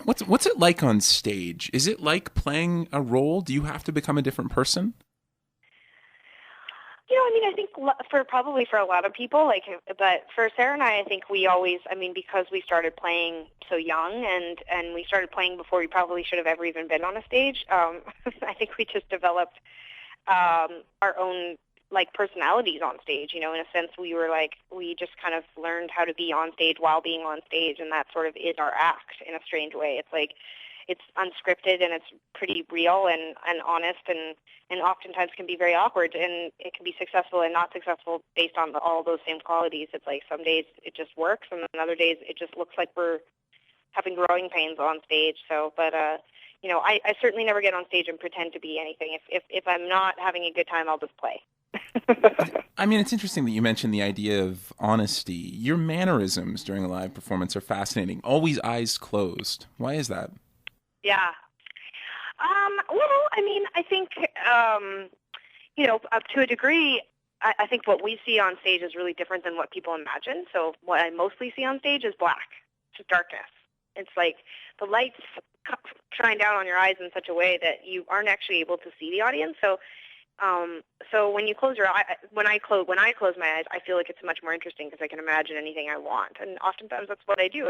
What's it like on stage? Is it like playing a role? Do you have to become a different person? I mean, I think for a lot of people, but for Sarah and I think we always, I mean, because we started playing so young and we started playing before we probably should have ever even been on a stage. I think we just developed our own personalities on stage. In a sense, we just kind of learned how to be on stage while being on stage, and that sort of is our act in a strange way. It's unscripted and it's pretty real and honest and oftentimes can be very awkward, and it can be successful and not successful based on all those same qualities. It's like some days it just works and then other days it just looks like we're having growing pains on stage. So, but I certainly never get on stage and pretend to be anything. If I'm not having a good time, I'll just play. I mean, it's interesting that you mentioned the idea of honesty. Your mannerisms during a live performance are fascinating. Always eyes closed. Why is that? Yeah. Well, I mean, I think, up to a degree, I think what we see on stage is really different than what people imagine. So what I mostly see on stage is black, just darkness. It's like the lights shine down on your eyes in such a way that you aren't actually able to see the audience. So when you close your eye, when I close my eyes, I feel like it's much more interesting because I can imagine anything I want. And oftentimes that's what I do.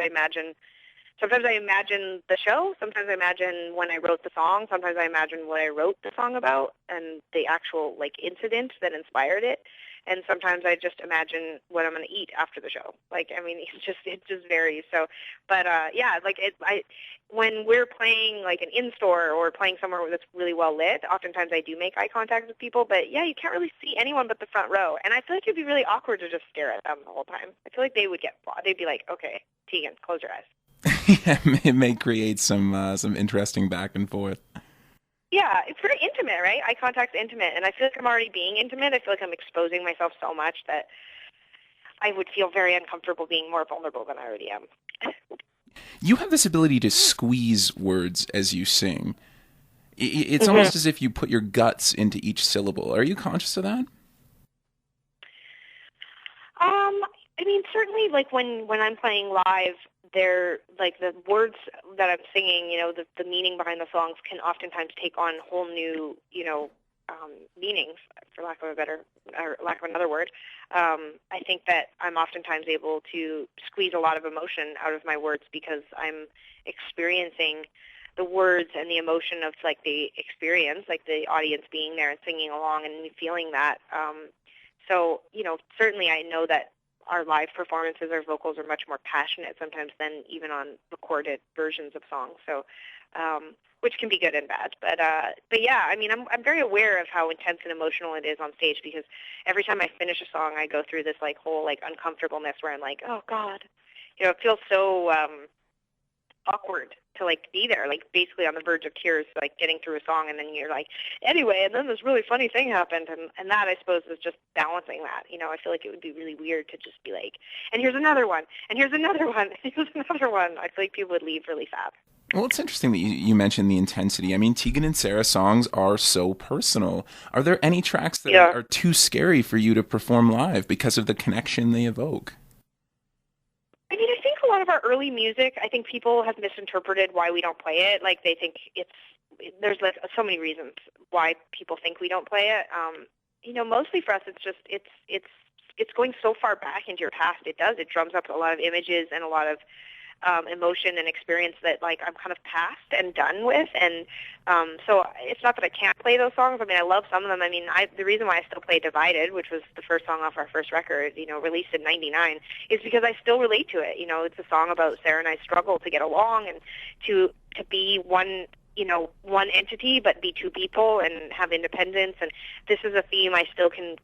Sometimes I imagine the show. Sometimes I imagine when I wrote the song. Sometimes I imagine what I wrote the song about and the actual incident that inspired it. And sometimes I just imagine what I'm going to eat after the show. It just varies. So, but yeah, when we're playing an in-store or playing somewhere that's really well lit, oftentimes I do make eye contact with people. But yeah, you can't really see anyone but the front row. And I feel like it'd be really awkward to just stare at them the whole time. I feel like they'd be like, okay, Tegan, close your eyes. Yeah, it may create some interesting back and forth. Yeah, it's very intimate, right? Eye contact's intimate, and I feel like I'm already being intimate. I feel like I'm exposing myself so much that I would feel very uncomfortable being more vulnerable than I already am. You have this ability to squeeze words as you sing. It's Mm-hmm. almost as if you put your guts into each syllable. Are you conscious of that? I mean, certainly, when I'm playing live, they're the words that I'm singing. The meaning behind the songs can oftentimes take on whole new, meanings, for lack of another word. I think that I'm oftentimes able to squeeze a lot of emotion out of my words because I'm experiencing the words and the emotion of the experience, the audience being there and singing along and me feeling that. So, certainly I know that our live performances, our vocals are much more passionate sometimes than even on recorded versions of songs. So, which can be good and bad. But yeah, I mean, I'm very aware of how intense and emotional it is on stage because every time I finish a song, I go through this whole uncomfortableness where I'm like, oh God, it feels so awkward to be there, basically on the verge of tears, getting through a song, and then you're anyway, and then this really funny thing happened, and that I suppose is just balancing that. I feel like it would be really weird to just be and here's another one, and here's another one, and here's another one. I feel like people would leave really fast. Well, it's interesting that you mentioned the intensity. I mean, Tegan and Sara songs are so personal. Are there any tracks that Yeah. are too scary for you to perform live because of the connection they evoke? I mean, I think a lot of our early music, I think people have misinterpreted why we don't play it. They think there's so many reasons why people think we don't play it. Mostly for us, it's going so far back into your past. It drums up a lot of images and a lot of emotion and experience that I'm kind of past and done with. And so it's not that I can't play those songs. I mean, I love some of them. I mean, the reason why I still play Divided, which was the first song off our first record, released in '99, is because I still relate to it. It's a song about Sarah and I's struggle to get along and to be one entity, but be two people and have independence. And this is a theme I still can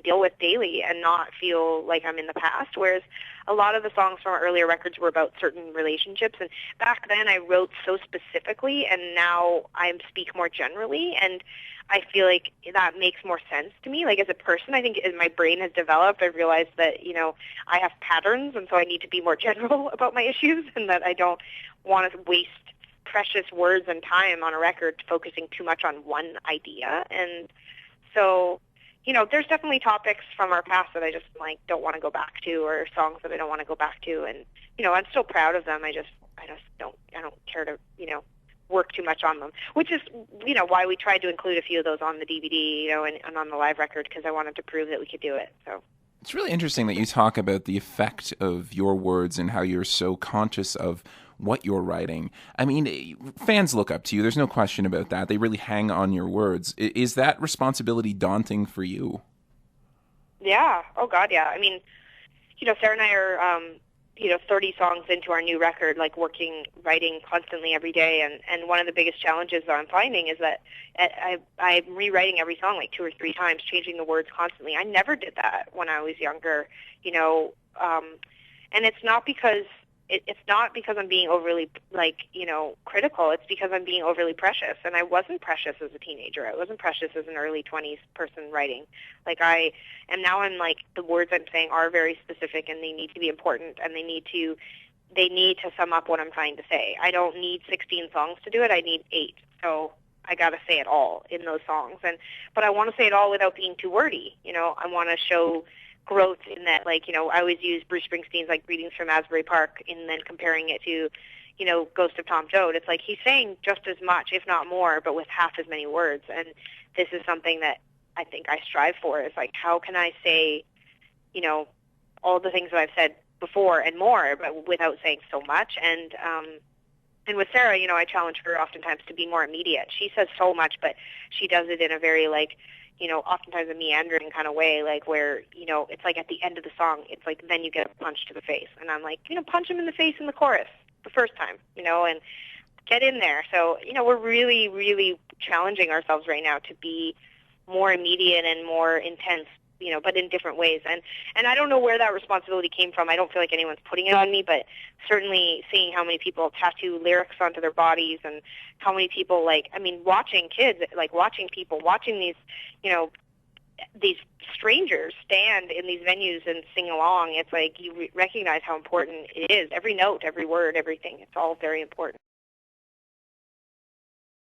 deal with daily and not feel like I'm in the past, whereas a lot of the songs from our earlier records were about certain relationships, and back then I wrote so specifically, and now I speak more generally, and I feel like that makes more sense to me. As a person, I think as my brain has developed, I've realized that, I have patterns, and so I need to be more general about my issues, and that I don't want to waste precious words and time on a record focusing too much on one idea. And so there's definitely topics from our past that I just don't want to go back to, or songs that I don't want to go back to. And I'm still proud of them. I I don't care to, work too much on them, which is, why we tried to include a few of those on the DVD, and on the live record, because I wanted to prove that we could do it. So it's really interesting that you talk about the effect of your words and how you're so conscious of what you're writing. I mean, fans look up to you. There's no question about that. They really hang on your words. Is that responsibility daunting for you? Yeah. Oh, God, yeah. I mean, Sarah and I are, 30 songs into our new record, like writing constantly every day. And one of the biggest challenges that I'm finding is that I'm rewriting every song like 2 or 3 times, changing the words constantly. I never did that when I was younger, and it's not because I'm being overly, critical. It's because I'm being overly precious. And I wasn't precious as a teenager. I wasn't precious as an early 20s person writing. And now I'm like, the words I'm saying are very specific, and they need to be important, and they need to sum up what I'm trying to say. I don't need 16 songs to do it. I need 8. So I got to say it all in those songs. But I want to say it all without being too wordy. I want to show growth in that, I always use Bruce Springsteen's Greetings from Asbury Park, and then comparing it to, Ghost of Tom Joad. It's like he's saying just as much, if not more, but with half as many words. And this is something that I think I strive for, is how can I say, all the things that I've said before and more, but without saying so much. And with Sarah, I challenge her oftentimes to be more immediate. She says so much, but she does it in a very oftentimes a meandering kind of way, where, it's at the end of the song, it's then you get a punch to the face. And I'm punch him in the face in the chorus the first time, and get in there. So, we're really, really challenging ourselves right now to be more immediate and more intense, but in different ways. And I don't know where that responsibility came from. I don't feel like anyone's putting it on me, but certainly seeing how many people tattoo lyrics onto their bodies, and how many people, watching kids, watching these, these strangers stand in these venues and sing along. It's you recognize how important it is. Every note, every word, everything. It's all very important.